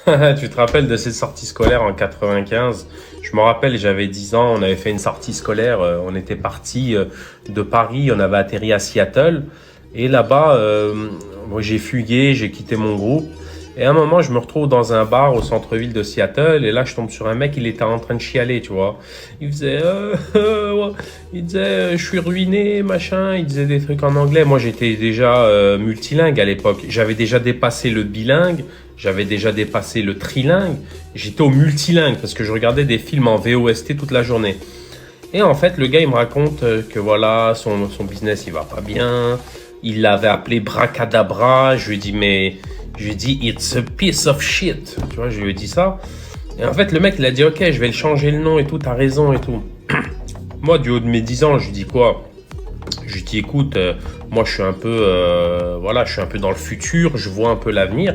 Tu te rappelles de cette sortie scolaire en 95? Je me rappelle, j'avais 10 ans, on avait fait une sortie scolaire, on était parti de Paris, on avait atterri à Seattle. Et là-bas, moi, j'ai fugué, j'ai quitté mon groupe. Et à un moment, je me retrouve dans un bar au centre-ville de Seattle. Et là, je tombe sur un mec, il était en train de chialer, tu vois. Il faisait, ouais. Il disait, je suis ruiné, machin. Il disait des trucs en anglais. Moi, j'étais déjà multilingue à l'époque. J'avais déjà dépassé le bilingue. J'avais déjà dépassé le trilingue. J'étais au multilingue parce que je regardais des films en VOST toute la journée. Et en fait, le gars, il me raconte que voilà, son business, il va pas bien. Il l'avait appelé Bracadabra. Je lui ai dit, mais, je lui ai dit, it's a piece of shit. Tu vois, je lui ai dit ça. Et en fait, le mec, il a dit, ok, je vais le changer le nom et tout, t'as raison et tout. Moi, du haut de mes 10 ans, je lui dis quoi? Je lui dis, écoute, moi, je suis un peu, voilà, je suis un peu dans le futur, je vois un peu l'avenir.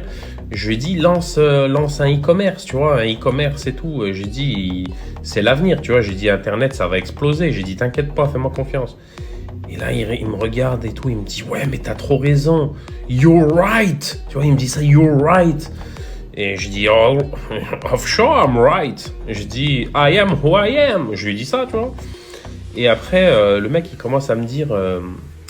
Je lui ai dit, lance un e-commerce, tu vois, un e-commerce et tout. J'ai dit, c'est l'avenir, tu vois. J'ai dit, Internet, ça va exploser. J'ai dit, t'inquiète pas, fais-moi confiance. Et là, il me regarde et tout. Il me dit, ouais, mais t'as trop raison. You're right. Tu vois, il me dit ça, you're right. Et je dis, oh, of sure I'm right. Je dis, I am who I am. Je lui dis ça, tu vois. Et après, le mec, il commence à me dire,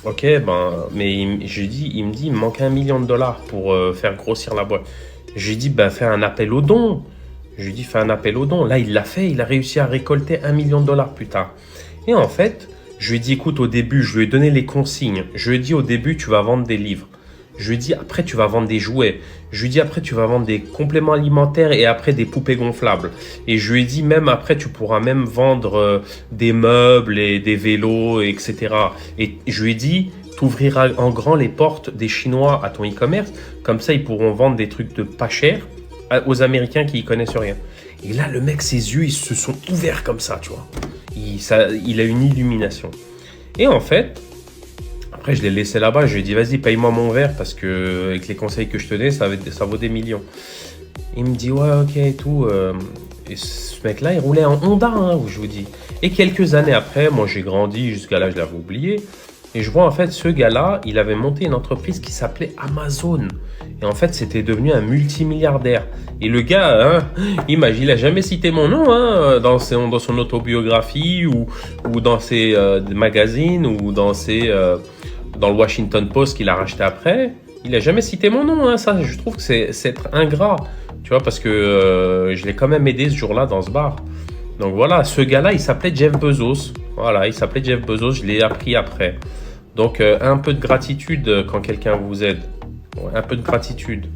ok, ben, mais il me dit, il me manque $1 million pour faire grossir la boîte. Je lui dis, ben, fais un appel aux dons. Je lui dis, fais un appel aux dons. Là, il l'a fait, il a réussi à récolter $1 million plus tard. Et en fait, je lui ai dit, écoute, au début, je lui ai donné les consignes. Je lui ai dit, au début, tu vas vendre des livres. Je lui ai dit, après, tu vas vendre des jouets. Je lui ai dit, après, tu vas vendre des compléments alimentaires et après, des poupées gonflables. Et je lui ai dit, même après, tu pourras même vendre des meubles et des vélos, etc. Et je lui ai dit, tu ouvriras en grand les portes des Chinois à ton e-commerce. Comme ça, ils pourront vendre des trucs de pas cher aux Américains qui y connaissent rien. Et là, le mec, ses yeux, ils se sont ouverts comme ça, tu vois. Il a une illumination. Et en fait, après, je l'ai laissé là-bas. Je lui ai dit, vas-y, paye-moi mon verre parce que, avec les conseils que je te donne, ça vaut des millions. Il me dit, ouais, ok, et tout. Et ce mec-là, il roulait en Honda, hein, je vous dis. Et quelques années après, moi, j'ai grandi, jusqu'à là, je l'avais oublié. Et je vois, en fait, ce gars-là, il avait monté une entreprise qui s'appelait Amazon. Et en fait, c'était devenu un multimilliardaire. Et le gars, hein, il a jamais cité mon nom hein, dans son autobiographie ou dans ses magazines ou dans le Washington Post qu'il a racheté après. Il a jamais cité mon nom. Hein, ça, je trouve que c'est être ingrat. Tu vois, parce que je l'ai quand même aidé ce jour-là dans ce bar. Donc voilà, ce gars-là, il s'appelait Jeff Bezos. Voilà, il s'appelait Jeff Bezos, je l'ai appris après. Donc un peu de gratitude quand quelqu'un vous aide. Ouais, un peu de gratitude.